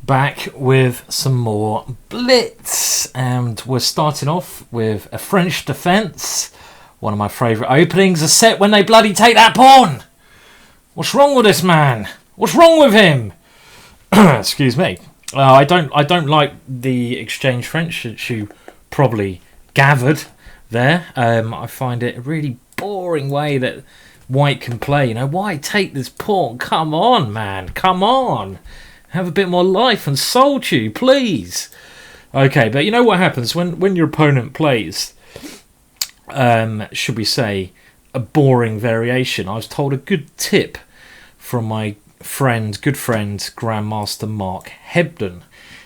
Back with some more Blitz, and we're starting off with a French defence. One of my favourite openings, a set when they bloody take that pawn. What's wrong with this man? What's wrong with him? Excuse me. I don't like the exchange French, which you probably gathered there. I find it a really boring way that White can play. You know, why take this pawn? Come on, man. Come on. Have a bit more life and soul to you, please. Okay, but you know what happens when your opponent plays, should we say, a boring variation? I was told a good tip from my good friend, Grandmaster Mark Hebden.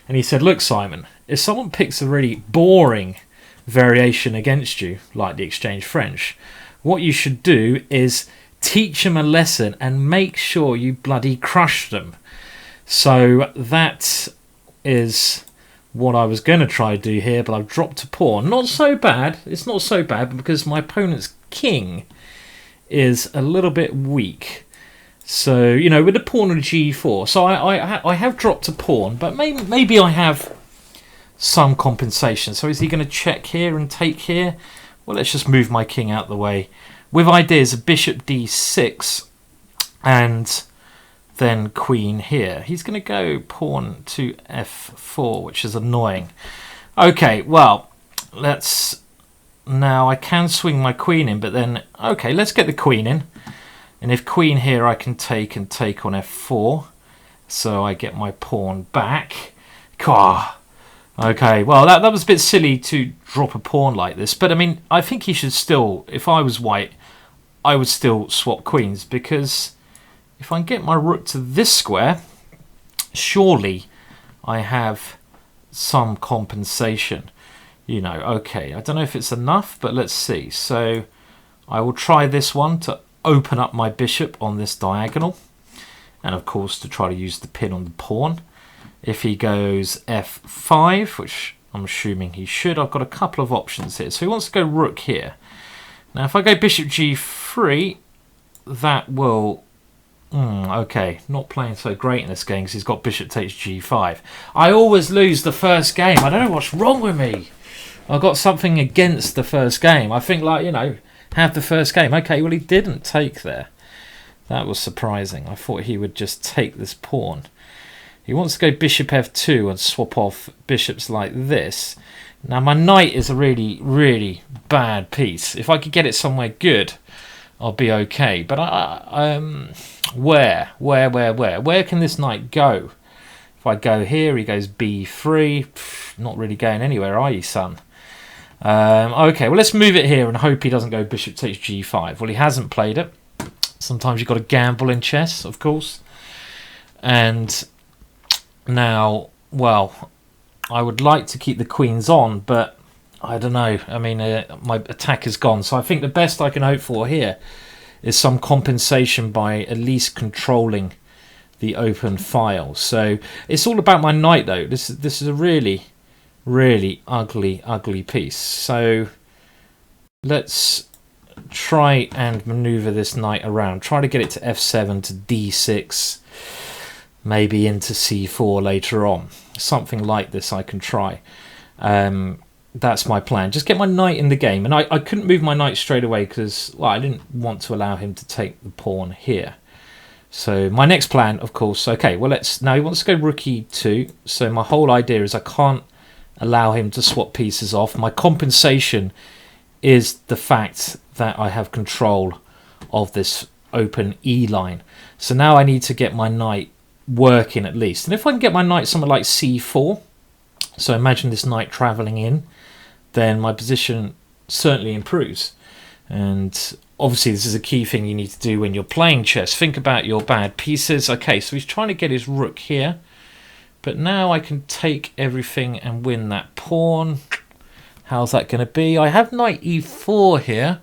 And he said, look, Simon, if someone picks a really boring variation against you, like the exchange French, what you should do is teach them a lesson and make sure you bloody crush them. So that is what I was going to try to do here, but I've dropped a pawn. Not so bad. It's not so bad because my opponent's king is a little bit weak. So, you know, with the pawn on g4. So I have dropped a pawn, but maybe I have some compensation. So is he going to check here and take here? Well, let's just move my king out the way. With ideas of bishop d6 and then queen here. He's going to go pawn to f4, which is annoying. Okay, well, now I can swing my queen in, but then, okay, let's get the queen in. And if queen here, I can take on f4. So I get my pawn back. Okay, well, that was a bit silly to drop a pawn like this. But, I mean, I think he should still, if I was White, I would still swap queens, because if I can get my rook to this square, surely I have some compensation. You know, okay, I don't know if it's enough, but let's see. So I will try this one to open up my bishop on this diagonal. And of course, to try to use the pin on the pawn. If he goes f5, which I'm assuming he should, I've got a couple of options here. So he wants to go rook here. Now, if I go bishop g3, that will... okay, not playing so great in this game because he's got bishop takes g5. I always lose the first game. I don't know what's wrong with me. I've got something against the first game. I think, like, you know, have the first game. Okay, well, he didn't take there. That was surprising. I thought he would just take this pawn. He wants to go bishop f2 and swap off bishops like this. Now, my knight is a really, really bad piece. If I could get it somewhere good, I'll be okay. But where can this knight go? If I go here, he goes b3. Not really going anywhere, are you, son? Okay, well, let's move it here and hope he doesn't go bishop takes g5. Well, he hasn't played it. Sometimes you've got to gamble in chess, of course. And now, well, I would like to keep the queens on, but I don't know. I mean, my attack is gone. So I think the best I can hope for here is some compensation by at least controlling the open file. So it's all about my knight, though. This is a really, really ugly piece. So let's try and maneuver this knight around. Try to get it to f7 to d6, maybe into c4 later on. Something like this I can try. That's my plan. Just get my knight in the game. And I couldn't move my knight straight away because, well, I didn't want to allow him to take the pawn here. So my next plan, of course, okay, well, now he wants to go rook e2. So my whole idea is I can't allow him to swap pieces off. My compensation is the fact that I have control of this open E line. So now I need to get my knight working at least. And if I can get my knight somewhere like c4, so imagine this knight travelling in, then my position certainly improves. And obviously this is a key thing you need to do when you're playing chess. Think about your bad pieces. Okay, so he's trying to get his rook here. But now I can take everything and win that pawn. How's that going to be? I have knight e4 here,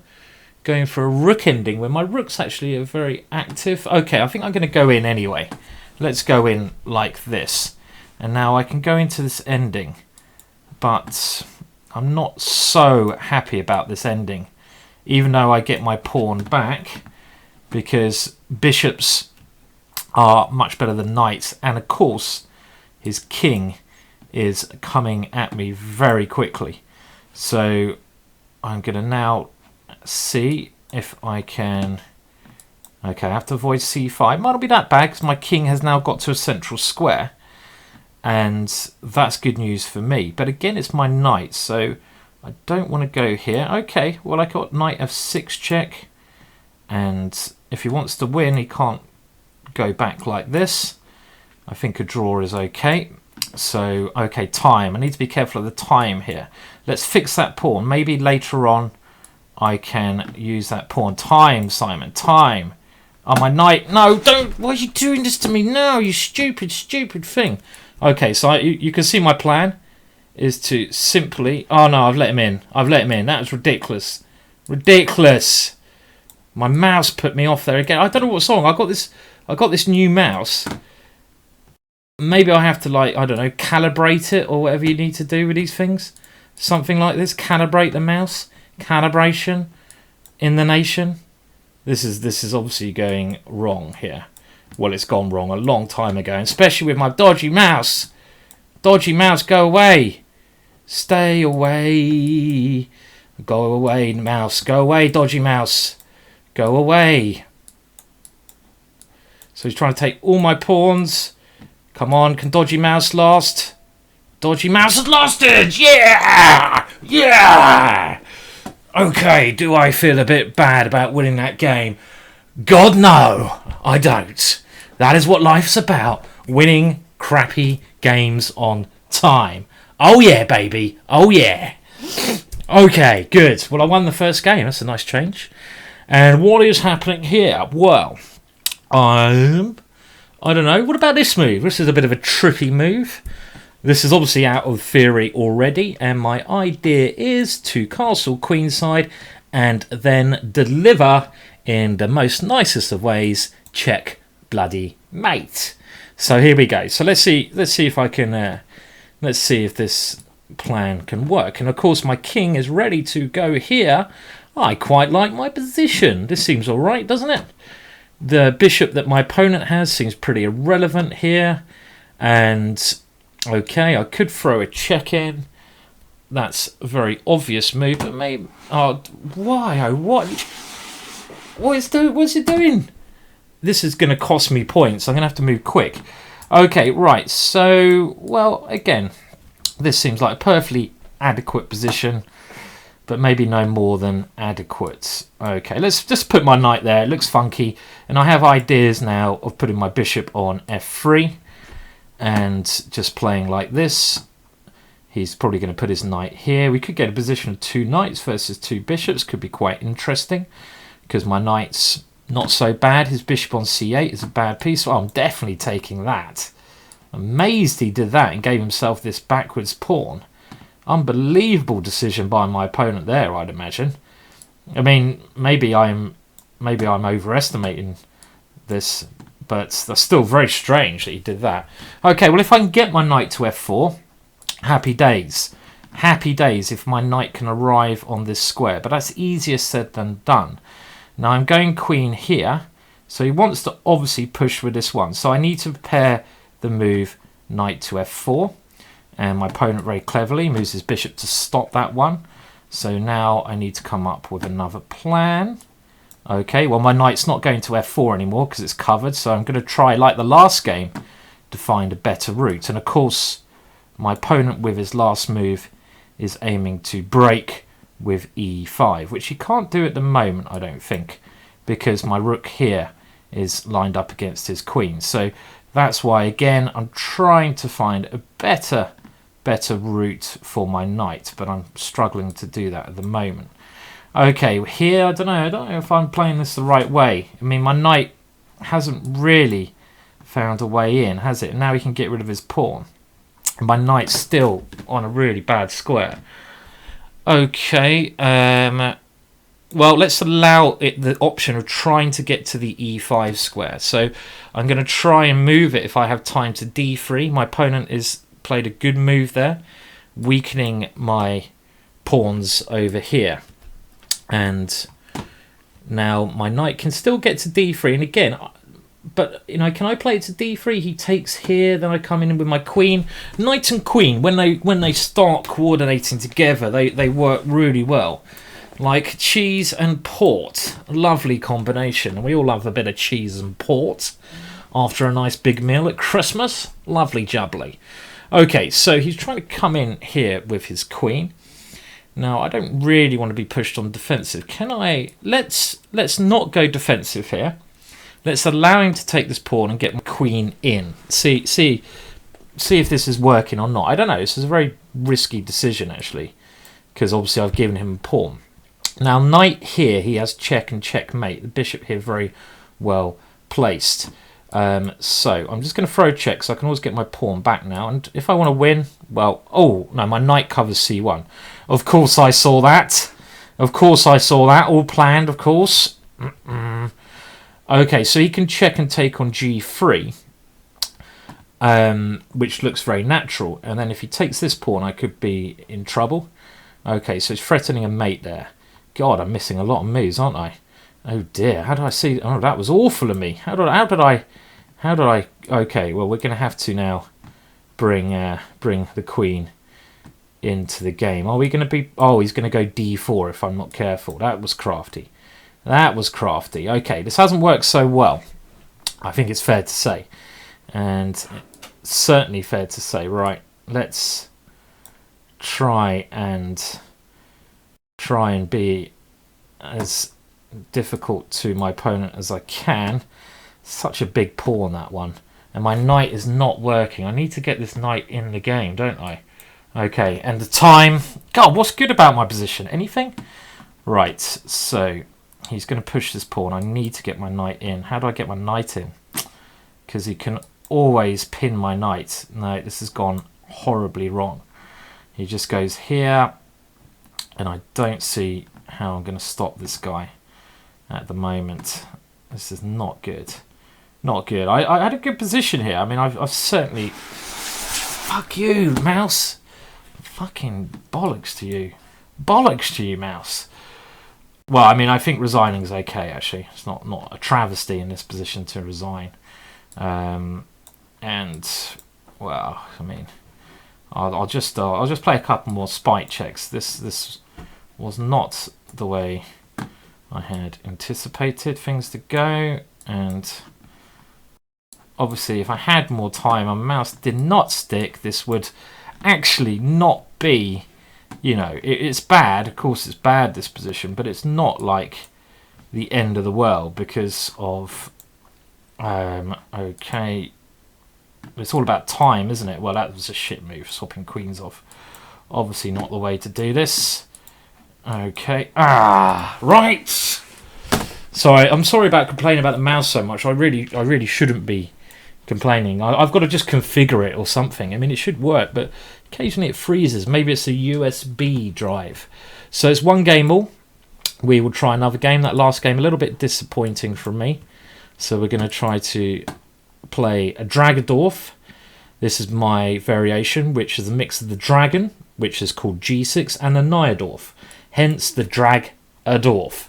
going for a rook ending where my rook's actually a very active. Okay, I think I'm going to go in anyway. Let's go in like this. And now I can go into this ending. But I'm not so happy about this ending, even though I get my pawn back, because bishops are much better than knights. And of course, his king is coming at me very quickly. So I'm going to now see if I can... Okay, I have to avoid c5. Might not be that bad because my king has now got to a central square. And that's good news for me. But again, it's my knight, so I don't want to go here. Okay, well, I got knight f6 check. And if he wants to win, he can't go back like this. I think a draw is okay. So, okay, time. I need to be careful of the time here. Let's fix that pawn. Maybe later on I can use that pawn. Time, Simon, time. Oh, my knight. No, don't. Why are you doing this to me? No, you stupid, stupid thing. Okay, so you can see my plan is to simply... Oh, no, I've let him in. I've let him in. That was ridiculous. Ridiculous. My mouse put me off there again. I don't know what's wrong. I got this new mouse. Maybe I have to, like, I don't know, calibrate it or whatever you need to do with these things. Something like this. Calibrate the mouse. Calibration in the nation. This is obviously going wrong here. Well, it's gone wrong a long time ago, and especially with my dodgy mouse. Dodgy mouse, go away. Stay away. Go away, mouse. Go away, dodgy mouse. Go away. So he's trying to take all my pawns. Come on, can dodgy mouse last? Dodgy mouse has lasted! Yeah! Yeah! Okay, do I feel a bit bad about winning that game? God, no, I don't. That is what life's about. Winning crappy games on time. Oh yeah, baby. Oh yeah. Okay, good. Well, I won the first game. That's a nice change. And what is happening here? Well, I don't know. What about this move? This is a bit of a trippy move. This is obviously out of theory already, and my idea is to castle queenside and then deliver in the most nicest of ways, check bloody mate. So here we go. So let's see if I can let's see if this plan can work. And of course my king is ready to go here. I quite like my position. This seems all right, doesn't it? The bishop that my opponent has seems pretty irrelevant here. And okay, I could throw a check in. That's a very obvious move, but maybe... Oh, why? Oh, what? What's it doing? This is going to cost me points. I'm going to have to move quick. Okay, right. So, well, again, this seems like a perfectly adequate position, but maybe no more than adequate. Okay, let's just put my knight there. It looks funky. And I have ideas now of putting my bishop on f3 and just playing like this. He's probably going to put his knight here. We could get a position of 2 knights versus 2 bishops. Could be quite interesting because my knight's not so bad. His bishop on c8 is a bad piece. So I'm definitely taking that. Amazed he did that and gave himself this backwards pawn. Unbelievable decision by my opponent there, I'd imagine. I mean, maybe I'm overestimating this, but that's still very strange that he did that. Okay, well, if I can get my knight to f4, happy days. Happy days if my knight can arrive on this square, but that's easier said than done. Now I'm going queen here, so he wants to obviously push with this one. So I need to prepare the move knight to f4, and my opponent very cleverly moves his bishop to stop that one. So now I need to come up with another plan. Okay, well my knight's not going to f4 anymore because it's covered, so I'm going to try, like the last game, to find a better route. And of course, my opponent with his last move is aiming to break with e5, which he can't do at the moment, I don't think, because my rook here is lined up against his queen. So that's why, again, I'm trying to find a better route for my knight, but I'm struggling to do that at the moment. Okay, here, I don't know if I'm playing this the right way. I mean, my knight hasn't really found a way in, has it? Now he can get rid of his pawn. My knight's still on a really bad square. Okay, well, let's allow it the option of trying to get to the e5 square. So I'm going to try and move it if I have time to d3. My opponent is played a good move there, weakening my pawns over here. And now my knight can still get to d3. And again, but you know, can I play it to d3? He takes here, then I come in with my queen. Knight and queen, when they start coordinating together, they work really well. Like cheese and port, lovely combination. We all love a bit of cheese and port after a nice big meal at Christmas. Lovely jubbly. Okay, so he's trying to come in here with his queen. Now, I don't really want to be pushed on defensive. Can I... Let's not go defensive here. Let's allow him to take this pawn and get my queen in. See if this is working or not. I don't know. This is a very risky decision, actually, because obviously I've given him a pawn. Now, knight here, he has check and checkmate. The bishop here very well placed. So I'm just going to throw check, so I can always get my pawn back now. And if I want to win, well, oh, no, my knight covers c1. Of course I saw that. Of course I saw that. All planned, of course. Okay, so he can check and take on g3, which looks very natural. And then if he takes this pawn, I could be in trouble. Okay, so he's threatening a mate there. God, I'm missing a lot of moves, aren't I? Oh dear, how did I see? Oh, that was awful of me. How did I? Okay, well, we're going to have to now bring the queen into the game. Are we going to be? Oh, he's going to go d4 if I'm not careful. That was crafty. That was crafty. Okay, this hasn't worked so well, I think it's fair to say, and certainly fair to say. Right, let's try and be as difficult to my opponent as I can. Such a big pawn, that one, and my knight is not working. I need to get this knight in the game, don't I? Okay, and the time. God, what's good about my position? Anything? Right, so he's going to push this pawn. I need to get my knight in. How do I get my knight in? Because he can always pin my knight. No, this has gone horribly wrong. He just goes here, and I don't see how I'm going to stop this guy at the moment. This is not good. Not good. I had a good position here. I mean, I've certainly... Fuck you, mouse. Fucking bollocks to you. Bollocks to you, mouse. Well, I mean, I think resigning is okay, actually. It's not a travesty in this position to resign. And, well, I mean, I'll just play a couple more spite checks. This was not the way I had anticipated things to go, and obviously if I had more time and my mouse did not stick, this would actually not be, you know, it's bad. Of course it's bad, this position, but it's not like the end of the world because of okay, it's all about time, isn't it? Well, that was a shit move, swapping queens off. Obviously not the way to do this. Okay. Right. Sorry, I'm sorry about complaining about the mouse so much. I really shouldn't be complaining. I've got to just configure it or something. I mean, it should work, but occasionally it freezes. Maybe it's a USB drive. So it's one game all. We will try another game. That last game, a little bit disappointing from me. So we're going to try to play a Dragadorf. This is my variation, which is a mix of the dragon, which is called G6, and the Nyadorf. Hence the Dragadorf.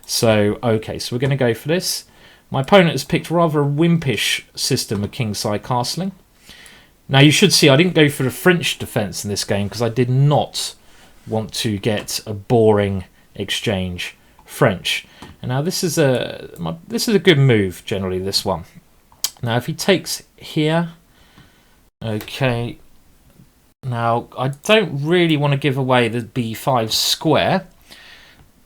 So, okay, so we're going to go for this. My opponent has picked rather a wimpish system of kingside castling. Now, you should see I didn't go for the French defence in this game because I did not want to get a boring exchange French. And now this is a good move, generally, this one. Now, if he takes here, okay. Now, I don't really want to give away the b5 square,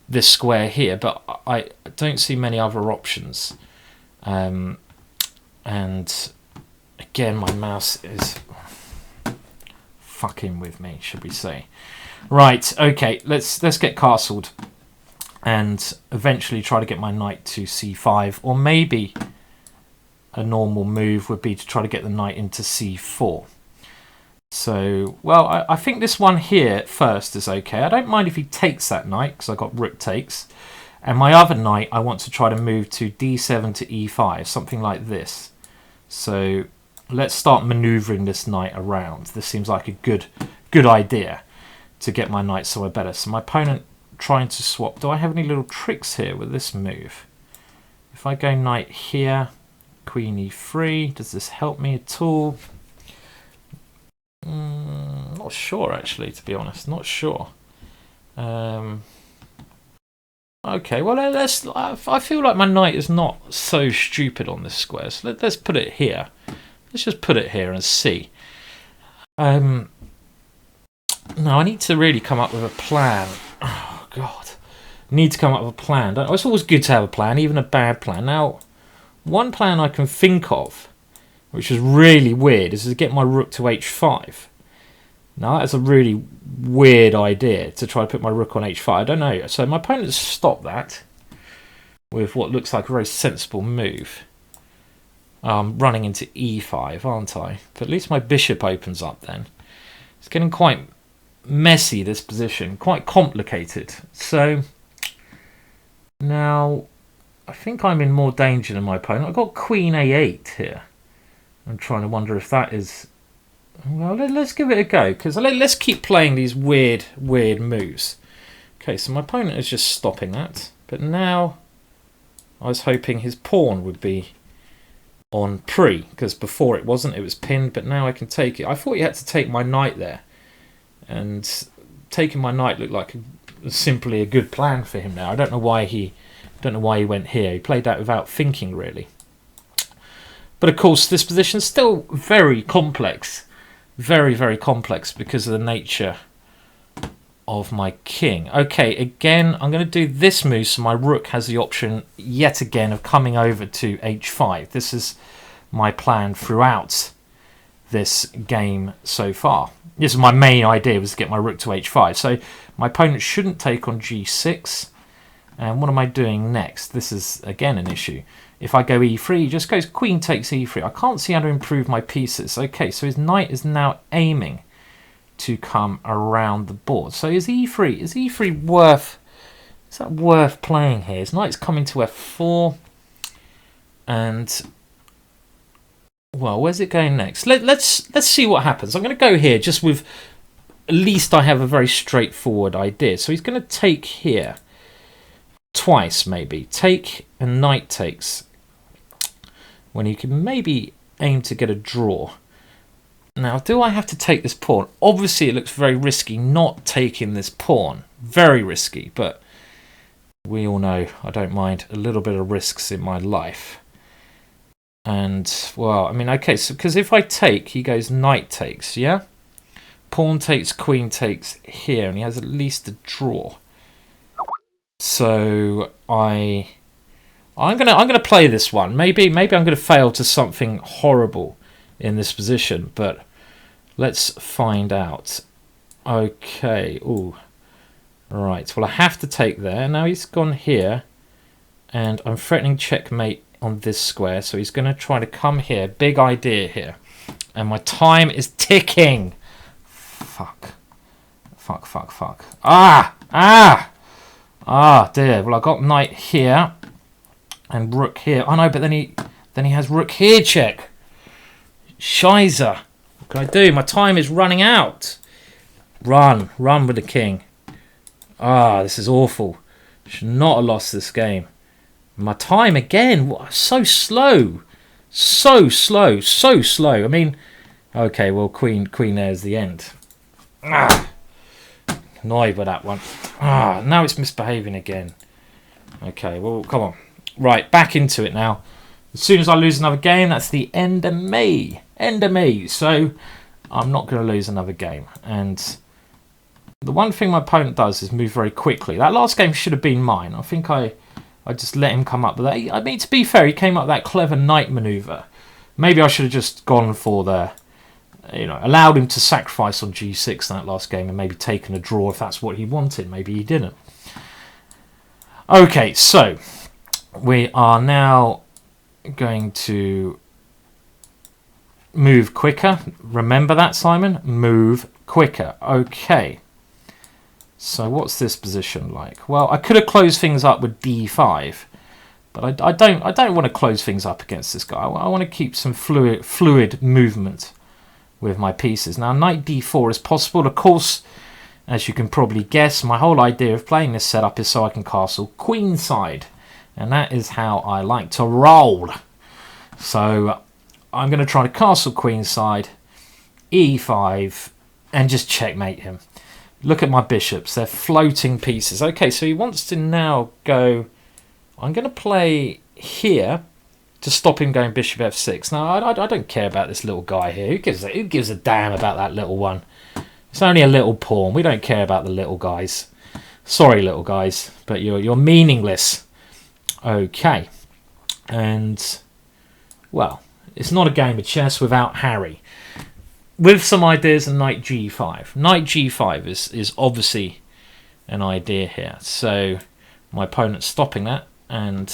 this square here, but I don't see many other options. And again, my mouse is fucking with me, should we say. Right, okay, let's get castled and eventually try to get my knight to c5, or maybe a normal move would be to try to get the knight into c4. So, well, I think this one here first is okay. I don't mind if he takes that knight, because I got rook takes. And my other knight, I want to try to move to d7 to e5, something like this. So, let's start manoeuvring this knight around. This seems like a good idea to get my knight somewhere better. So my opponent trying to swap. Do I have any little tricks here with this move? If I go knight here, queen e3, does this help me at all? Not sure, actually, to be honest. Not sure. Okay, well, I feel like my knight is not so stupid on this square, so let's put it here. Let's just put it here and see. No, I need to really come up with a plan. Oh, God. I need to come up with a plan. It's always good to have a plan, even a bad plan. Now, one plan I can think of, which is really weird, is to get my rook to h5. Now, that's a really weird idea, to try to put my rook on h5. I don't know. So my opponent has stopped that with what looks like a very sensible move. Running into e5, aren't I? But at least my bishop opens up then. It's getting quite messy, this position. Quite complicated. So, now, I think I'm in more danger than my opponent. I've got queen a8 here. I'm trying to wonder if that is... Well, let's give it a go, because let's keep playing these weird moves. Okay, so my opponent is just stopping that. But now, I was hoping his pawn would be on pre, because before it wasn't, it was pinned, but now I can take it. I thought you had to take my knight there, and taking my knight looked like simply a good plan for him now. I don't know why he went here. He played that without thinking, really. But of course, this position's still very complex. Very, very complex because of the nature of my king. Okay, again, I'm going to do this move so my rook has the option, yet again, of coming over to h5. This is my plan throughout this game so far. This is my main idea, was to get my rook to h5. So my opponent shouldn't take on g6. And what am I doing next? This is, again, an issue. If I go e3, he just goes queen takes e3. I can't see how to improve my pieces. Okay, so his knight is now aiming to come around the board. So is e3 worth... Is that worth playing here? His knight's coming to f4. And... Well, where's it going next? Let's see what happens. I'm going to go here just with... At least I have a very straightforward idea. So he's going to take here. Twice, maybe. Take and knight takes. When you can maybe aim to get a draw. Now, do I have to take this pawn? Obviously, it looks very risky not taking this pawn. Very risky, but we all know I don't mind a little bit of risks in my life. And, well, I mean, okay, so because if I take, he goes knight takes, yeah? Pawn takes, queen takes here, and he has at least a draw. So I'm gonna play this one. Maybe I'm gonna fail to something horrible in this position, but let's find out. Okay. Ooh. Right. Well, I have to take there. Now he's gone here, and I'm threatening checkmate on this square. So he's gonna try to come here. Big idea here, and my time is ticking. Fuck. Ah, dear. Well, I got knight here and rook here. Oh no, but then he has rook here check. Shiza. What can I do? My time is running out. Run with the king. Ah, this is awful. Should not have lost this game. My time again. So slow. So slow. I mean, okay, well, queen there's the end. Ah. Annoyed by that one. Ah, now it's misbehaving again. Okay, well, come on. Right, back into it now. As soon as I lose another game, that's the end of me. End of me. So I'm not going to lose another game. And the one thing my opponent does is move very quickly. That last game should have been mine. I think I just let him come up with that. I mean, to be fair, he came up with that clever knight maneuver. Maybe I should have just gone for the... allowed him to sacrifice on g6 in that last game and maybe taken a draw if that's what he wanted. Maybe he didn't. Okay, so we are now going to move quicker. Remember that, Simon? Move quicker. Okay. So what's this position like? Well, I could have closed things up with d5, but I don't want to close things up against this guy. I want to keep some fluid movement with my pieces. Now, knight d4 is possible. Of course, as you can probably guess, my whole idea of playing this setup is so I can castle queenside. And that is how I like to roll. So I'm going to try to castle queenside, e5, and just checkmate him. Look at my bishops. They're floating pieces. Okay, so he wants to now go... I'm going to play here to stop him going bishop f6. Now, I don't care about this little guy here. Who gives a damn about that little one? It's only a little pawn. We don't care about the little guys. Sorry, little guys, but you're meaningless. Okay. And, well, it's not a game of chess without Harry. With some ideas on knight g5. Knight g5 is obviously an idea here. So my opponent's stopping that, and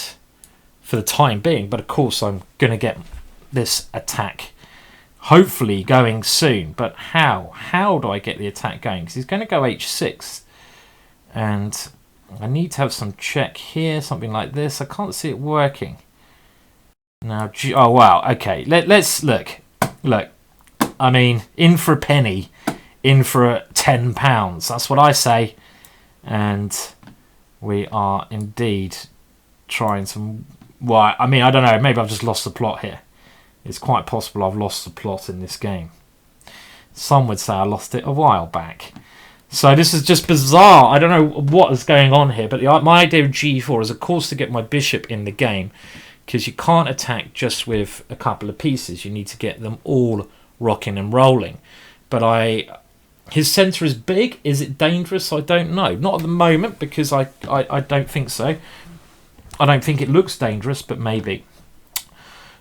for the time being, but of course I'm going to get this attack hopefully going soon. But how do I get the attack going? Because he's going to go h6, and I need to have some check here, something like this. I can't see it working now. Oh wow, okay, let's look. I mean, in for a penny, in for £10. That's what I say. And we are indeed trying some... Well, I mean, I don't know. Maybe I've just lost the plot here. It's quite possible I've lost the plot in this game. Some would say I lost it a while back. So this is just bizarre. I don't know what is going on here. But my idea of g4 is, of course, to get my bishop in the game. Because you can't attack just with a couple of pieces. You need to get them all rocking and rolling. But his centre is big. Is it dangerous? I don't know. Not at the moment, because I don't think so. I don't think it looks dangerous, but maybe.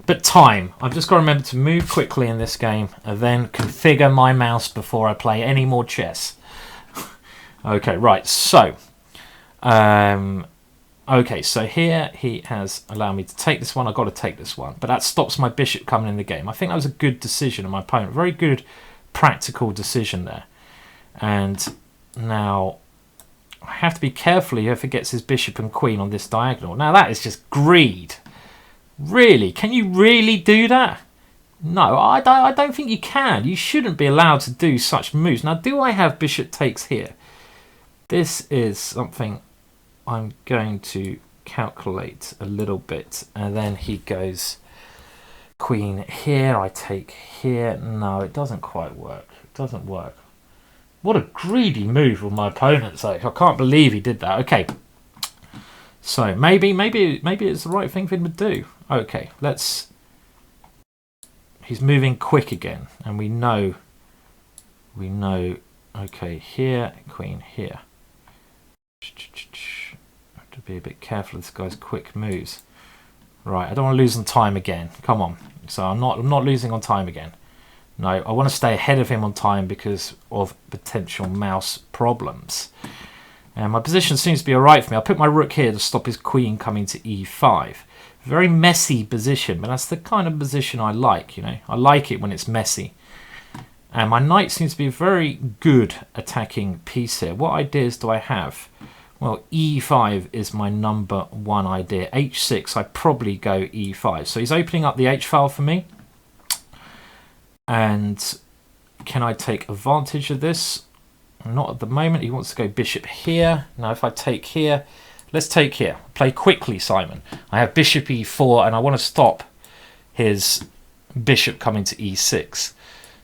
But time. I've just got to remember to move quickly in this game and then configure my mouse before I play any more chess. Okay, right. So, okay, so here he has allowed me to take this one. I've got to take this one. But that stops my bishop coming in the game. I think that was a good decision of my opponent. Very good practical decision there. And now I have to be careful if he gets his bishop and queen on this diagonal. Now that is just greed. Really? Can you really do that? No, I don't think you can. You shouldn't be allowed to do such moves. Now, do I have bishop takes here? This is something I'm going to calculate a little bit. And then he goes queen here. I take here. No, it doesn't quite work. It doesn't work. What a greedy move from my opponent. So I can't believe he did that. Okay. So maybe it's the right thing for him to do. Okay, let's... He's moving quick again. And we know... Okay, here, queen here. Have to be a bit careful of this guy's quick moves. Right, I don't want to lose on time again. Come on. So I'm not losing on time again. No, I want to stay ahead of him on time because of potential mouse problems. And my position seems to be alright for me. I'll put my rook here to stop his queen coming to e5. Very messy position, but that's the kind of position I like, you know. I like it when it's messy. And my knight seems to be a very good attacking piece here. What ideas do I have? Well, e5 is my number one idea. h6, I probably go e5. So he's opening up the h file for me. And can I take advantage of this? Not at the moment. He wants to go bishop here. Now if I take here, let's take here. Play quickly, Simon. I have bishop e4 and I want to stop his bishop coming to e6.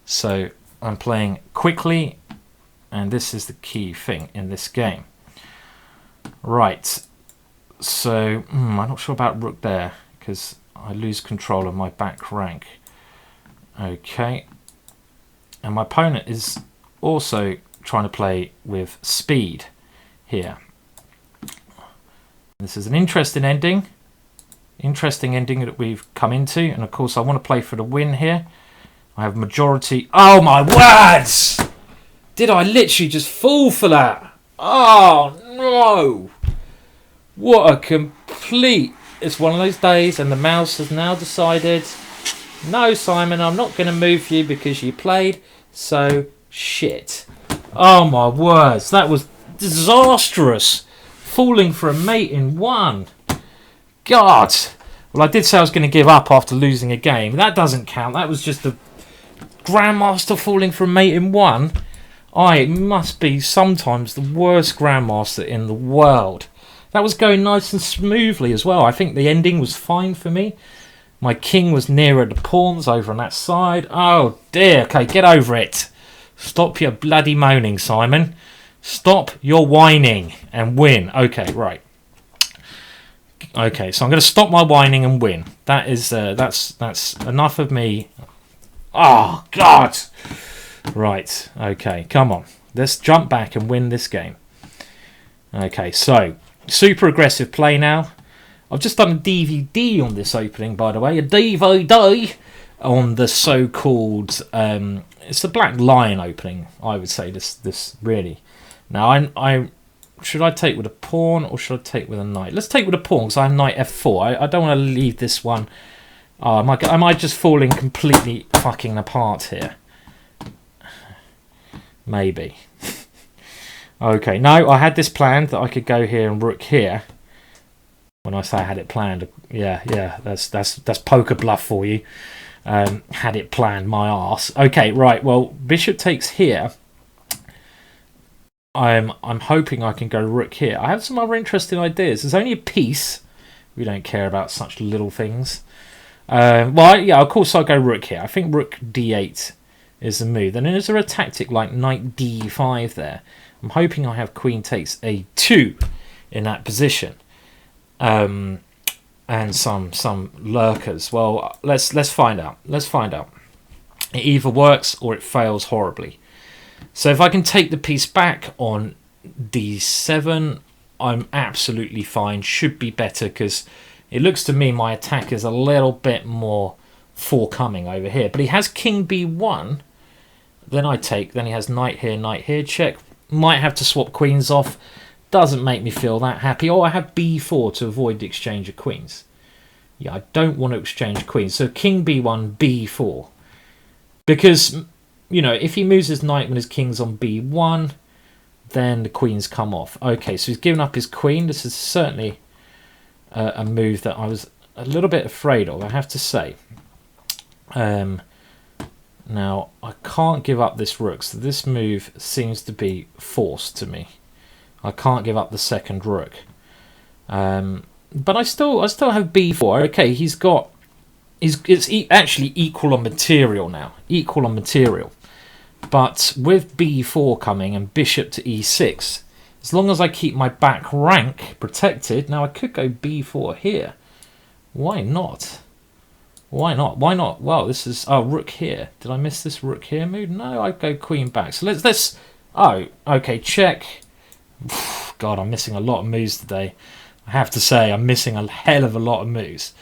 So I'm playing quickly, and this is the key thing in this game. Right. So I'm not sure about rook there because I lose control of my back rank. Okay. And my opponent is also trying to play with speed here. This is an interesting ending that we've come into, and of course I want to play for the win here. I have majority. Oh my words! Did I literally just fall for that? Oh no! What a complete... It's one of those days, and the mouse has now decided, no, Simon, I'm not going to move for you because you played so shit. Oh my words, that was disastrous. Falling for a mate in one. God. Well, I did say I was going to give up after losing a game. That doesn't count. That was just a Grandmaster falling for a mate in one. I must be sometimes the worst Grandmaster in the world. That was going nice and smoothly as well. I think the ending was fine for me. My king was nearer the pawns over on that side. Oh dear. Okay, get over it. Stop your bloody moaning, Simon. Stop your whining and win. Okay, right. Okay, so I'm going to stop my whining and win. That is that's enough of me. Oh God. Right. Okay, come on. Let's jump back and win this game. Okay, so super aggressive play now. I've just done a DVD on this opening, by the way. A DVD on the so-called... it's the Black Lion opening, I would say, this really. Now, I should I take with a pawn or should I take with a knight? Let's take with a pawn because I have knight f4. I don't want to leave this one... Oh, am I just falling completely fucking apart here? Maybe. Okay, no, I had this planned that I could go here and rook here. When I say I had it planned, yeah, that's poker bluff for you. Had it planned, my arse. Okay, right. Well, bishop takes here. I'm hoping I can go rook here. I have some other interesting ideas. There's only a piece. We don't care about such little things. Well, yeah, of course I'll go rook here. I think rook d8 is the move. And then is there a tactic like knight d5 there? I'm hoping I have queen takes a2 in that position. And some lurkers. Well, let's find out. Let's find out. It either works or it fails horribly. So if I can take the piece back on d7, I'm absolutely fine. Should be better because it looks to me my attack is a little bit more forthcoming over here. But he has king b1. Then I take. Then he has knight here, check. Might have to swap queens off. Doesn't make me feel that happy. Oh, I have b4 to avoid the exchange of queens. Yeah, I don't want to exchange queens. So king b1, b4. Because, you know, if he moves his knight when his king's on b1, then the queens come off. Okay, so he's given up his queen. This is certainly a move that I was a little bit afraid of, I have to say. Now, I can't give up this rook. So this move seems to be forced to me. I can't give up the second rook. But I still have b4. Okay, it's actually equal on material now. Equal on material. But with b4 coming and bishop to e6, as long as I keep my back rank protected, now I could go b4 here. Why not? Why not? Why not? Well, this is... Oh, rook here. Did I miss this rook here move? No, I'd go queen back. So let's... Oh, okay, check... God, I'm missing a lot of moves today. I have to say, I'm missing a hell of a lot of moves.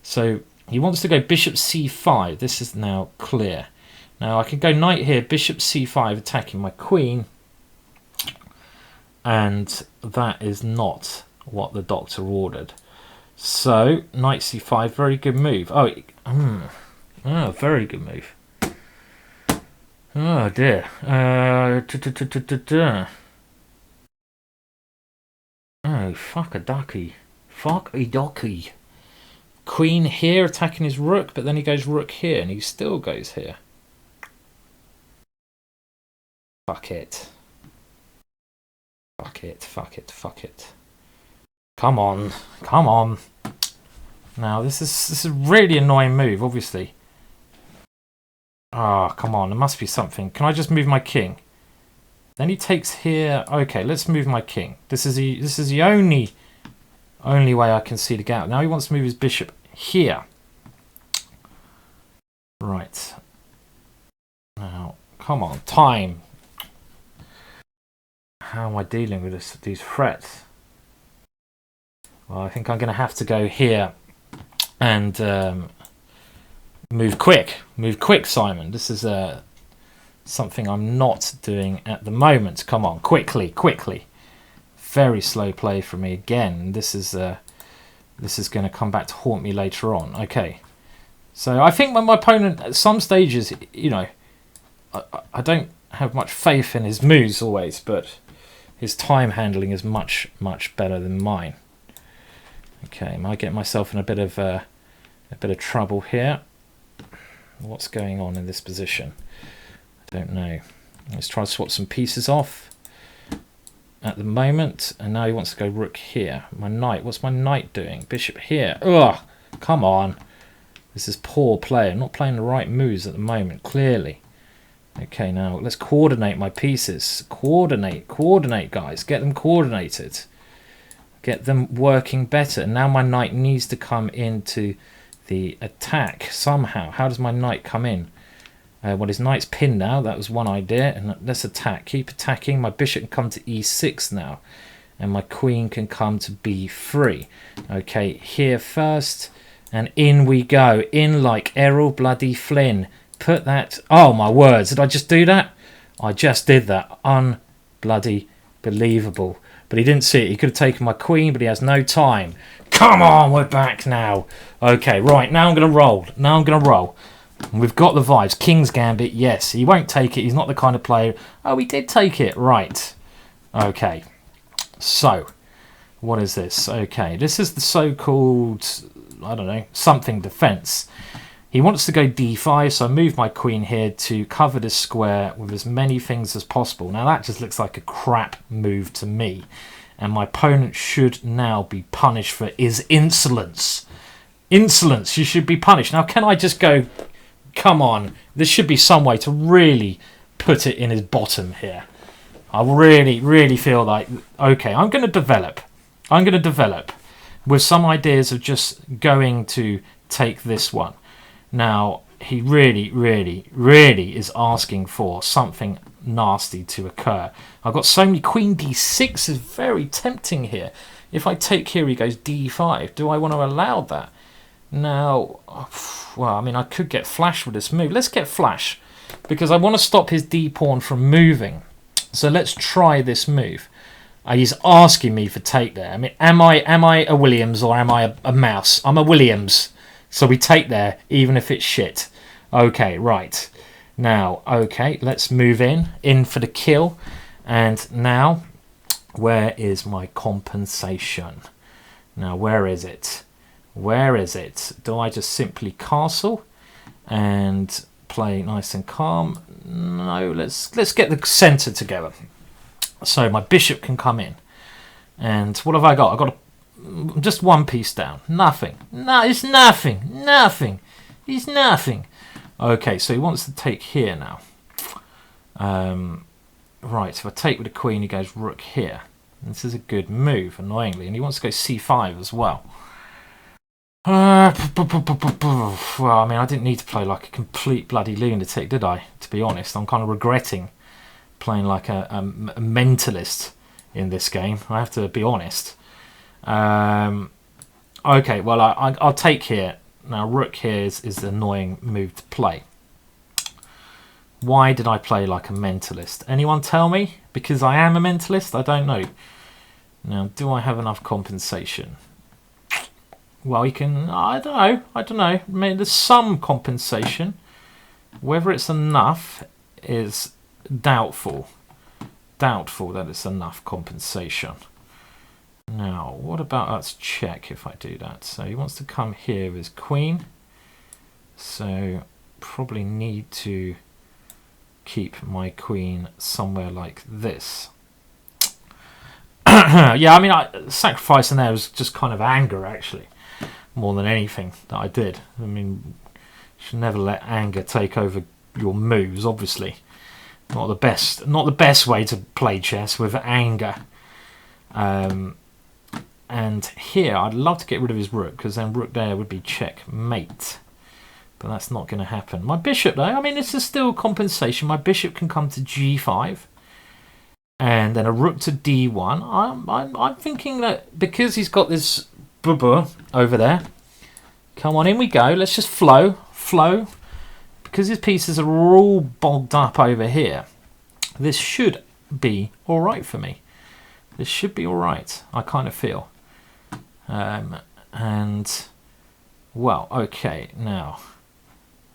So he wants to go bishop c5. This is now clear. Now I can go knight here, bishop c5, attacking my queen. And that is not what the doctor ordered. So knight c5, very good move. Oh, very good move. Oh dear. Oh, fuck a ducky. Fuck a ducky. Queen here attacking his rook, but then he goes rook here and he still goes here. Fuck it. Fuck it, fuck it, fuck it. Come on, come on. Now this is a really annoying move, obviously. Ah, come on, there must be something. Can I just move my king? Then he takes here. Okay, let's move my king. This is the only way I can see to get out. Now he wants to move his bishop here. Right. Now, come on, time. How am I dealing with these threats? Well, I think I'm going to have to go here and move quick. Move quick, Simon. This is something I'm not doing at the moment. Come on, quickly, quickly. Very slow play for me again. This is going to come back to haunt me later on. Okay, so I think when my opponent at some stages, you know, I don't have much faith in his moves always, but his time handling is much better than mine. Okay, I might get myself in a bit of trouble here. What's going on in this position? I don't know. Let's try to swap some pieces off. at the moment, and now he wants to go rook here. My knight, what's my knight doing? Bishop here. Ugh, come on. This is poor play. I'm not playing the right moves at the moment, clearly. Okay, now let's coordinate my pieces. Coordinate, guys. Get them coordinated. Get them working better. Now my knight needs to come into the attack somehow. How does my knight come in? Well, his knight's pinned now. That was one idea. And let's attack. Keep attacking. My bishop can come to e6 now. And my queen can come to b3. Okay, here first. And in we go. In like Errol bloody Flynn. Put that... Oh, my words. Did I just do that? I just did that. Unbloody believable. But he didn't see it. He could have taken my queen, but he has no time. Come on, we're back now. Okay, right. Now I'm going to roll. We've got the vibes. King's Gambit, yes. He won't take it. He's not the kind of player... Oh, he did take it. Right. Okay. So, what is this? Okay, this is the so-called... I don't know, something defense. He wants to go d5, so I move my queen here to cover this square with as many things as possible. Now that just looks like a crap move to me. And my opponent should now be punished for his insolence. Insolence, you should be punished. Now can I just go, come on, there should be some way to really put it in his bottom here. I really feel like, okay, I'm going to develop with some ideas of just going to take this one. Now, he really is asking for something nasty to occur. I've got so many. Queen d6 is very tempting here. If I take here, he goes d5. Do I want to allow that? Now, well, I mean, I could get flash with this move. Let's get flash, because I want to stop his d-pawn from moving. So let's try this move. He's asking me for take there. I mean, am I a Williams or am I a mouse? I'm a Williams. So we take there, even if it's shit. Okay, right. Now, okay, let's move in for the kill. And now, where is my compensation? Now, where is it? Where is it? Do I just simply castle and play nice and calm? No, let's get the centre together. So my bishop can come in. And what have I got? I've got just one piece down. Nothing. No, it's nothing. Nothing. It's nothing. Okay, so he wants to take here now. Right, if I take with the queen, he goes rook here. And this is a good move, annoyingly. And he wants to go c5 as well. Well, I mean, I didn't need to play like a complete bloody lunatic, did I? To be honest, I'm kind of regretting playing like a mentalist in this game. I have to be honest. Okay, well, I'll take here. Now, rook here is an annoying move to play. Why did I play like a mentalist? Anyone tell me? Because I am a mentalist? I don't know. Now, do I have enough compensation? Well, you can... I don't know. Maybe there's some compensation. Whether it's enough is doubtful. Doubtful that it's enough compensation. Now, what about... Let's check if I do that. So he wants to come here with his queen. So, probably need to keep my queen somewhere like this. Yeah, I mean, sacrificing there was just kind of anger, actually, more than anything that I did. I mean, you should never let anger take over your moves, obviously. Not the best way to play chess, with anger. And here, I'd love to get rid of his rook, because then rook there would be checkmate. But that's not going to happen. My bishop, though, I mean, this is still compensation. My bishop can come to g5. And then a rook to d1. I'm thinking that because he's got this bubba over there. Come on, in we go. Let's just flow. Because his pieces are all bogged up over here. This should be all right for me. This should be all right, I kind of feel. And, well, okay, now,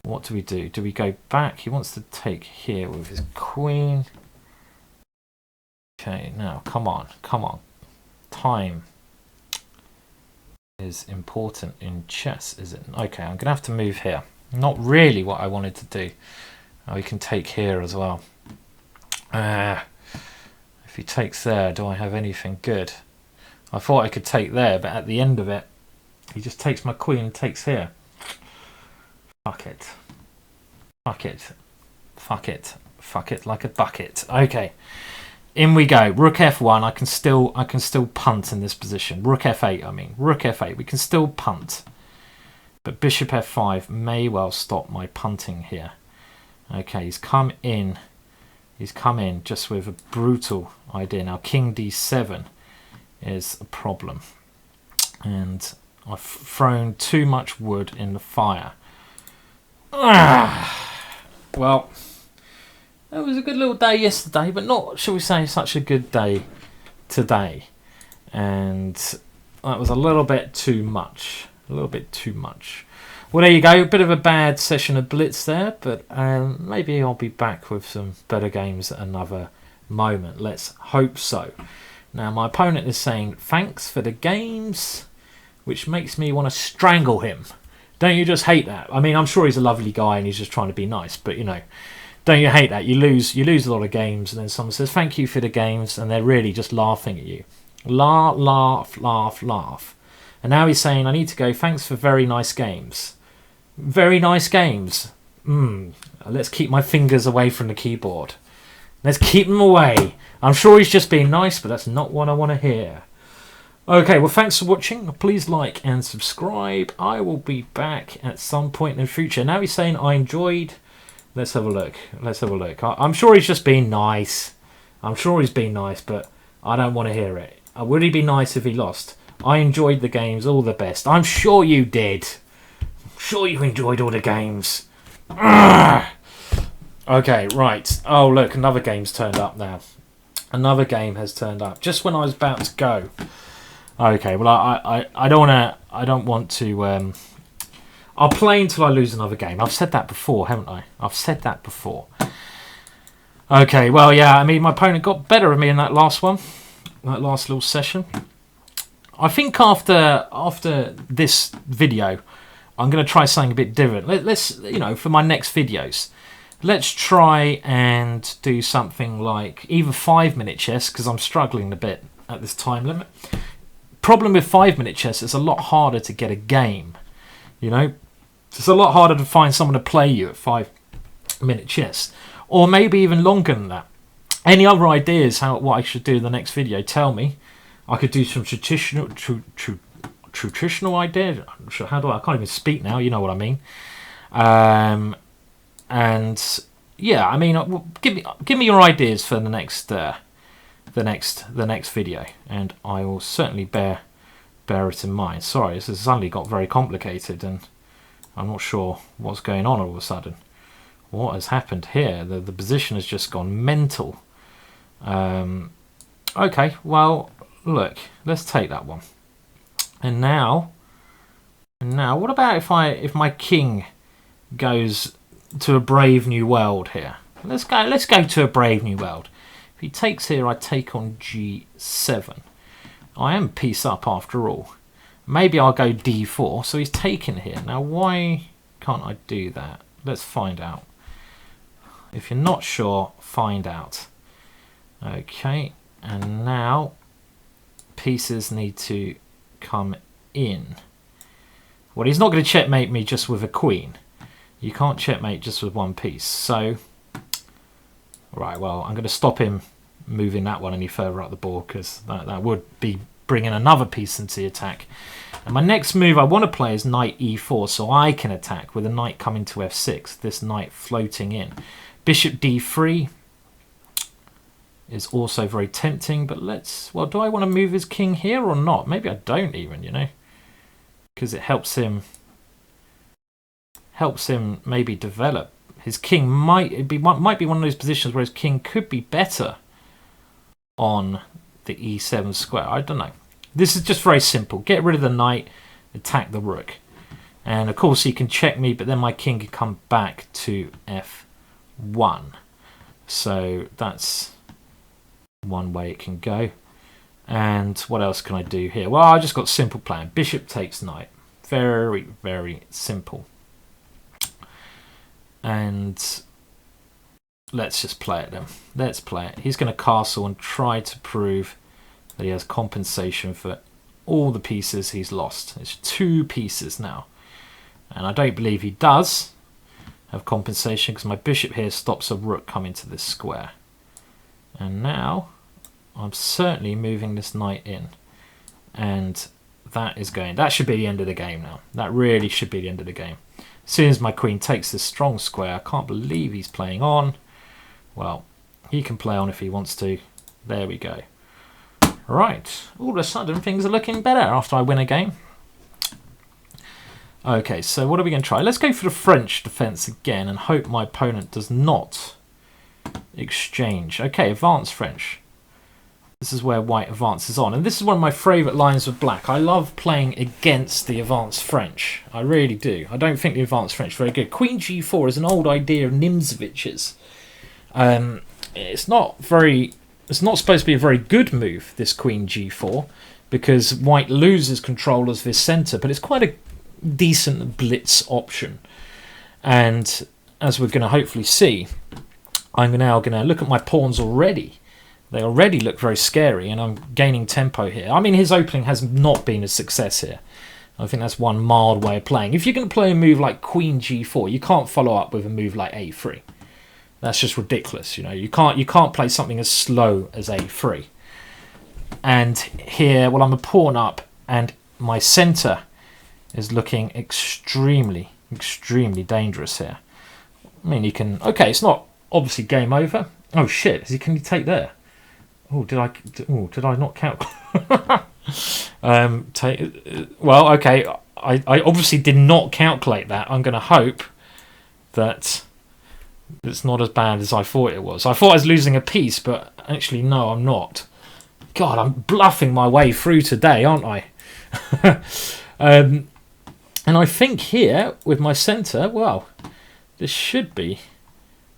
what do we do? Do we go back? He wants to take here with his queen. Okay, now, come on. Time is important in chess, is it? Okay, I'm going to have to move here. Not really what I wanted to do. Oh, we can take here as well. If If he takes there, do I have anything good? I thought I could take there, but at the end of it, he just takes my queen and takes here. Fuck it. Fuck it. Fuck it. Fuck it like a bucket. Okay. In we go. Rook F1. I can still punt in this position. Rook F8, I mean. Rook F8. We can still punt. But Bishop F5 may well stop my punting here. Okay, he's come in. He's come in just with a brutal idea. Now, King D7 is a problem. And I've thrown too much wood in the fire. Well, it was a good little day yesterday, but not, shall we say, such a good day today. And that was a little bit too much. A little bit too much. Well, there you go. A bit of a bad session of Blitz there, but maybe I'll be back with some better games at another moment. Let's hope so. Now, my opponent is saying, thanks for the games, which makes me want to strangle him. Don't you just hate that? I mean, I'm sure he's a lovely guy and he's just trying to be nice, but, you know, don't you hate that? You lose a lot of games, and then someone says, thank you for the games, and they're really just laughing at you. Laugh, laugh, laugh, laugh. And now he's saying, I need to go, thanks for very nice games. Very nice games. Let's keep my fingers away from the keyboard. Let's keep them away. I'm sure he's just being nice, but that's not what I want to hear. Okay, well, thanks for watching. Please like and subscribe. I will be back at some point in the future. Now he's saying, I enjoyed. Let's have a look. Let's have a look. I'm sure he's just being nice. I'm sure he's being nice, but I don't want to hear it. Would he be nice if he lost? I enjoyed the games. All the best. I'm sure you did. I'm sure you enjoyed all the games. Okay, right. Oh, look, another game's turned up now. Another game has turned up just when I was about to go. Okay, well, I don't want to. I'll play until I lose another game. I've said that before, haven't I? I've said that before. Okay, well, yeah. I mean, my opponent got better at me in that last one, that last little session. I think after this video, I'm going to try something a bit different. Let's, you know, for my next videos, let's try and do something like either 5-minute chess, because I'm struggling a bit at this time limit. Problem with 5-minute chess, it's a lot harder to get a game. You know, it's a lot harder to find someone to play you at 5-minute chess, or maybe even longer than that. Any other ideas what I should do in the next video? Tell me. I could do some traditional ideas. How do I can't even speak now. You know what I mean. And yeah, I mean, give me your ideas for the next video, and I will certainly bear it in mind. Sorry, this has suddenly got very complicated, and I'm not sure what's going on all of a sudden. What has happened here? The position has just gone mental. Okay, well, look, let's take that one. And now, what about if my king goes to a brave new world here? Let's go to a brave new world. If he takes here, I take on G7. I am piece up after all. Maybe I'll go D4. So he's taken here. Now, why can't I do that? Let's find out. If you're not sure, find out. Okay, and now pieces need to come in. Well, he's not going to checkmate me just with a queen. You can't checkmate just with one piece. So, right, well, I'm going to stop him moving that one any further up the board, because that would be bringing another piece into the attack. And my next move I want to play is knight e4, so I can attack with a knight coming to f6, this knight floating in. Bishop d3 is also very tempting, but well, do I want to move his king here or not? Maybe I don't even, you know, because it helps him maybe develop. His king might be one of those positions where his king could be better on the e7 square. I don't know. This is just very simple. Get rid of the knight, attack the rook. And of course he can check me, but then my king can come back to f1. So that's one way it can go. And what else can I do here? Well, I just got simple plan. Bishop takes knight. Very, very simple. And let's just play it then. Let's play it. He's going to castle and try to prove that he has compensation for all the pieces he's lost. It's 2 pieces now. And I don't believe he does have compensation because my bishop here stops a rook coming to this square. And now I'm certainly moving this knight in. And that should be the end of the game now. That really should be the end of the game. As soon as my queen takes this strong square, I can't believe he's playing on. Well, he can play on if he wants to. There we go. Right, all of a sudden things are looking better after I win a game. Okay, so what are we going to try? Let's go for the French defense again and hope my opponent does not exchange. Okay, advance French. This is where white advances on. And this is one of my favourite lines with black. I love playing against the advanced French. I really do. I don't think the advanced French are very good. Queen g4 is an old idea of Nimzovich's. It's not supposed to be a very good move, this queen g4, because white loses control of this centre, but it's quite a decent blitz option. And as we're going to hopefully see, I'm now going to look at my pawns already. They already look very scary, and I'm gaining tempo here. I mean, his opening has not been a success here. I think that's one mild way of playing. If you're going to play a move like queen g4, you can't follow up with a move like a3. That's just ridiculous, you know. You can't play something as slow as a3. And here, well, I'm a pawn up, and my centre is looking extremely, extremely dangerous here. I mean, you can... Okay, it's not obviously game over. Oh shit! Can you take there? Oh, did I not count? Well, okay. I obviously did not calculate that. I'm going to hope that it's not as bad as I thought it was. I thought I was losing a piece, but actually, no, I'm not. God, I'm bluffing my way through today, aren't I? And I think here, with my centre, well, this should be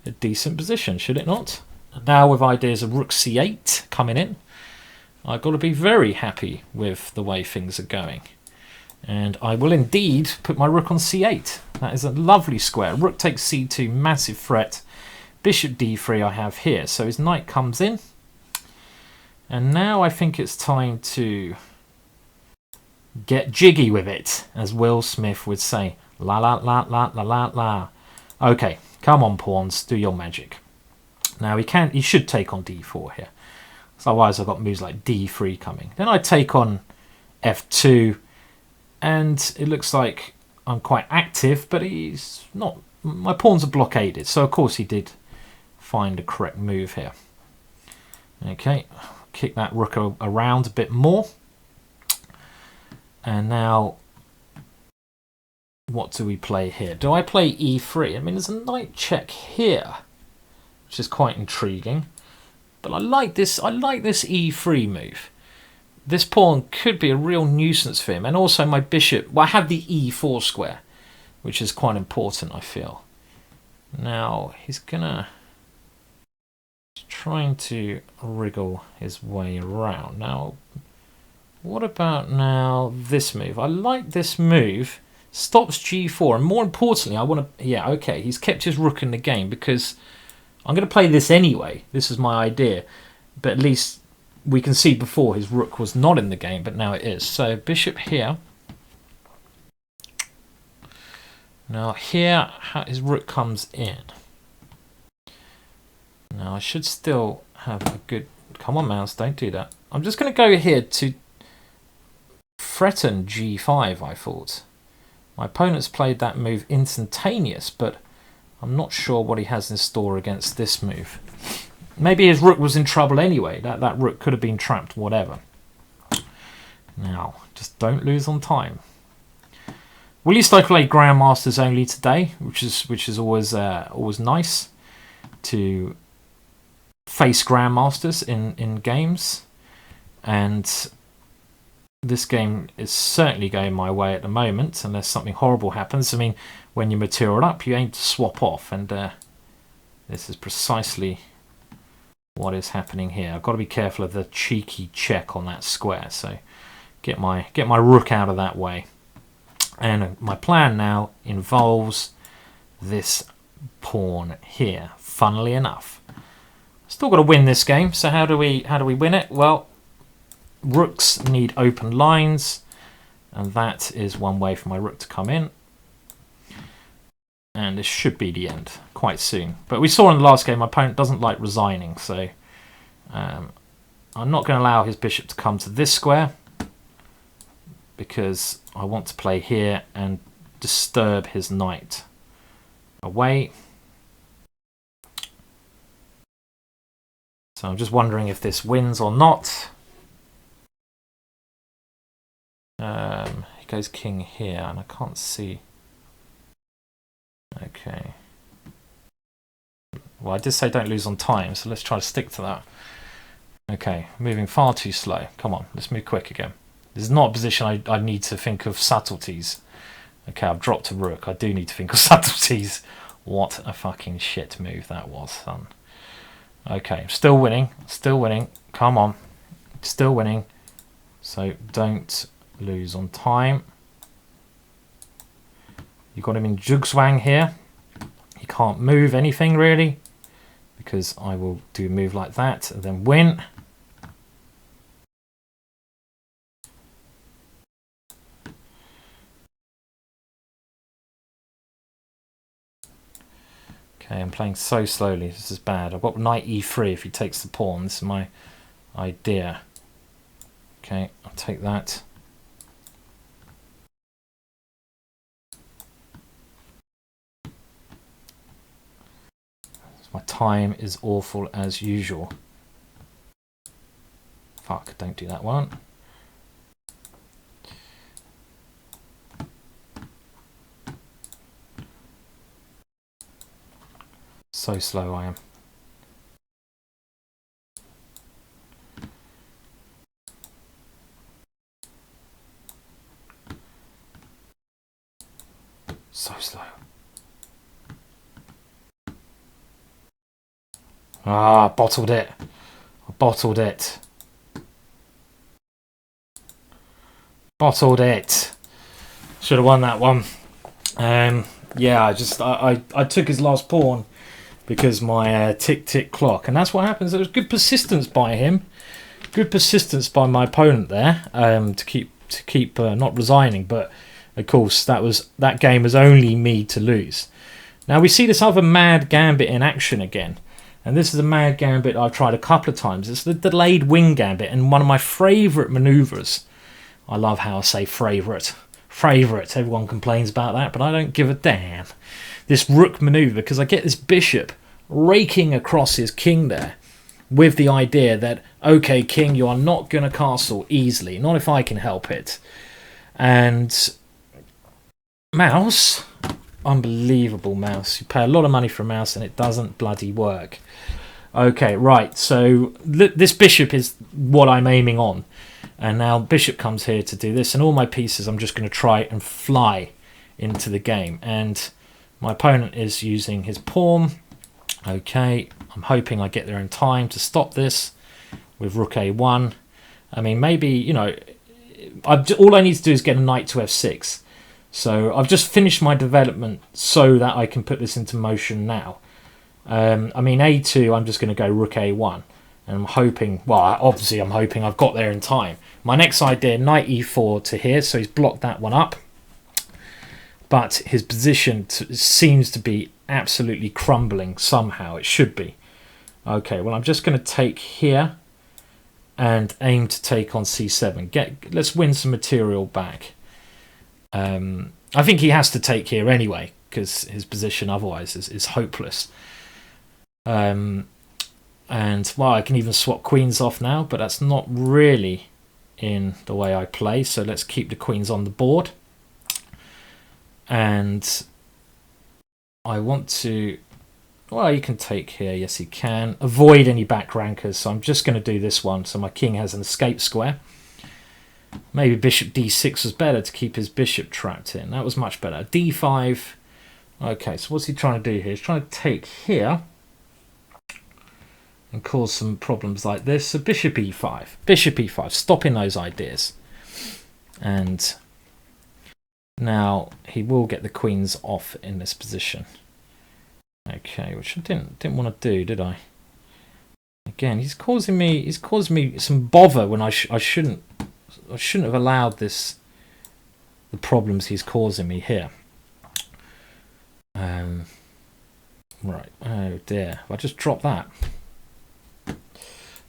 a decent position, should it not? Now with ideas of rook c8 coming in, I've got to be very happy with the way things are going. And I will indeed put my rook on c8. That is a lovely square. Rook takes c2, massive threat. Bishop d3 I have here. So his knight comes in. And now I think it's time to get jiggy with it, as Will Smith would say. La la la la la la la. Okay, come on pawns, do your magic. Now he should take on d4 here. So otherwise I've got moves like d3 coming. Then I take on f2, and it looks like I'm quite active, but he's not. My pawns are blockaded, so of course he did find a correct move here. Okay, kick that rook around a bit more. And now, what do we play here? Do I play e3? I mean, there's a knight check here, which is quite intriguing. But I like this e3 move. This pawn could be a real nuisance for him. And also my bishop, well, I have the e4 square, which is quite important, I feel. Now, he's trying to wriggle his way around. Now, what about now this move? I like this move. Stops g4, and more importantly, I want to... Yeah, okay, he's kept his rook in the game because I'm going to play this anyway. This is my idea. But at least we can see before his rook was not in the game, but now it is. So bishop here. Now here, his rook comes in. Now I should still have a good... Come on, mouse, don't do that. I'm just going to go here to threaten g5, I thought. My opponent's played that move instantaneous, but I'm not sure what he has in store against this move. Maybe his rook was in trouble anyway. That rook could have been trapped, whatever. Now, just don't lose on time. Well, at least I played Grandmasters only today, which is always nice to face Grandmasters in games. And this game is certainly going my way at the moment, unless something horrible happens. I mean, when you material up, you aim to swap off, and this is precisely what is happening here. I've got to be careful of the cheeky check on that square, so get my rook out of that way. And my plan now involves this pawn here, funnily enough. Still got to win this game, so how do we win it? Well, rooks need open lines, and that is one way for my rook to come in. And this should be the end quite soon. But we saw in the last game my opponent doesn't like resigning, so I'm not going to allow his bishop to come to this square because I want to play here and disturb his knight away. So I'm just wondering if this wins or not. He goes king here, and I can't see. Okay. Well, I did say don't lose on time, so let's try to stick to that. Okay, moving far too slow. Come on, let's move quick again. This is not a position I need to think of subtleties. Okay, I've dropped a rook. I do need to think of subtleties. What a fucking shit move that was, son. Okay, I'm still winning. Still winning. Come on. Still winning. So don't lose on time. You've got him in Zugzwang here. He can't move anything really, because I will do a move like that and then win. Okay, I'm playing so slowly. This is bad. I've got knight e3 if he takes the pawn. This is my idea. Okay, I'll take that. My time is awful as usual. Fuck, don't do that one. So slow I am. So slow. Ah, bottled it. I bottled it. Bottled it. Should have won that one. Yeah, I took his last pawn because my tick-tick clock. And that's what happens. There was good persistence by him. Good persistence by my opponent there to keep not resigning. But, of course, that game was only me to lose. Now, we see this other mad gambit in action again. And this is a mad gambit I've tried a couple of times. It's the delayed wing gambit and one of my favourite manoeuvres. I love how I say favourite. Favourite. Everyone complains about that, but I don't give a damn. This rook manoeuvre, because I get this bishop raking across his king there with the idea that, okay, king, you are not going to castle easily. Not if I can help it. And mouse... Unbelievable mouse. You pay a lot of money for a mouse and it doesn't bloody work. Okay, right. So this bishop is what I'm aiming on. And now bishop comes here to do this. And all my pieces I'm just going to try and fly into the game. And my opponent is using his pawn. Okay, I'm hoping I get there in time to stop this with rook a1. I mean, maybe, you know, all I need to do is get a knight to f6. So I've just finished my development so that I can put this into motion now. I mean, a2, I'm just going to go rook a1. And I'm hoping, well, obviously I'm hoping I've got there in time. My next idea, knight e4 to here, so he's blocked that one up. But his position seems to be absolutely crumbling somehow. It should be. Okay, well, I'm just going to take here and aim to take on c7. Let's win some material back. I think he has to take here anyway, because his position otherwise is hopeless. And, well, I can even swap queens off now, but that's not really in the way I play. So let's keep the queens on the board. And I want to... Well, you can take here. Yes, he can. Avoid any back rankers. So I'm just going to do this one. So my king has an escape square. Maybe bishop d6 was better to keep his bishop trapped in. That was much better. d5. Okay, so what's he trying to do here? He's trying to take here and cause some problems like this. So bishop e5. Bishop e5. Stopping those ideas. And now he will get the queens off in this position. Okay, which I didn't want to do, did I? Again, he's causing me some bother when I shouldn't have allowed this. The problems he's causing me here. Right. Oh dear. If I just drop that.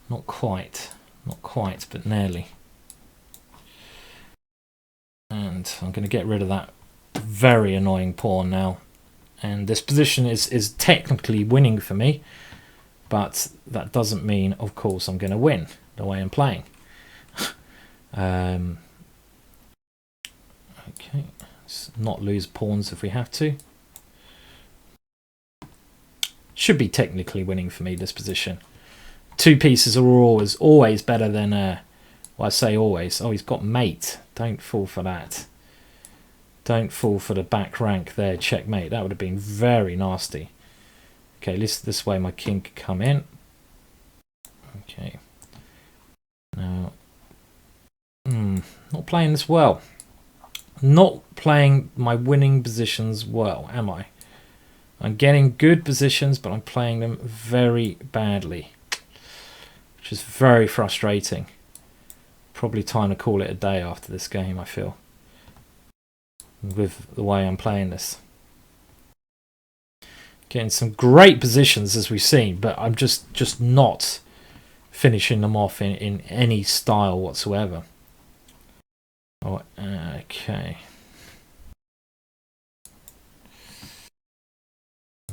Not quite, but nearly. And I'm going to get rid of that very annoying pawn now. And this position is technically winning for me, but that doesn't mean, of course, I'm going to win the way I'm playing. Okay, let's not lose pawns if we have to. Should be technically winning for me, this position. Two pieces are always better than, well, I say always. Oh, he's got mate. Don't fall for that. Don't fall for the back rank there, checkmate. That would have been very nasty. Okay, this way my king could come in. Okay. Now, not playing this well. Not playing my winning positions well, am I? I'm getting good positions, but I'm playing them very badly, which is very frustrating. Probably time to call it a day after this game, I feel, with the way I'm playing this. Getting some great positions, as we've seen, but I'm just not finishing them off in any style whatsoever. Oh, okay.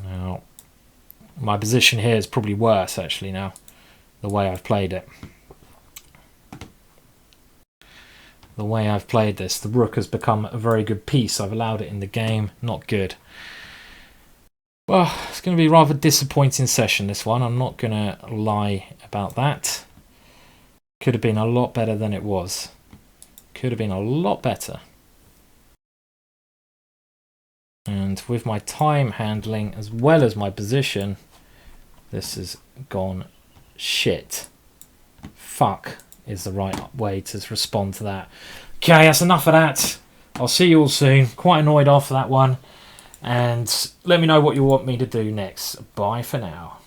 Now, my position here is probably worse, actually, now, the way I've played it. The way I've played this, the rook has become a very good piece. I've allowed it in the game. Not good. Well, it's going to be a rather disappointing session, this one. I'm not going to lie about that. Could have been a lot better than it was. Could have been a lot better. And with my time handling as well as my position, this has gone shit. Fuck is the right way to respond to that. Okay, that's enough of that. I'll see you all soon. Quite annoyed after that one. And let me know what you want me to do next. Bye for now.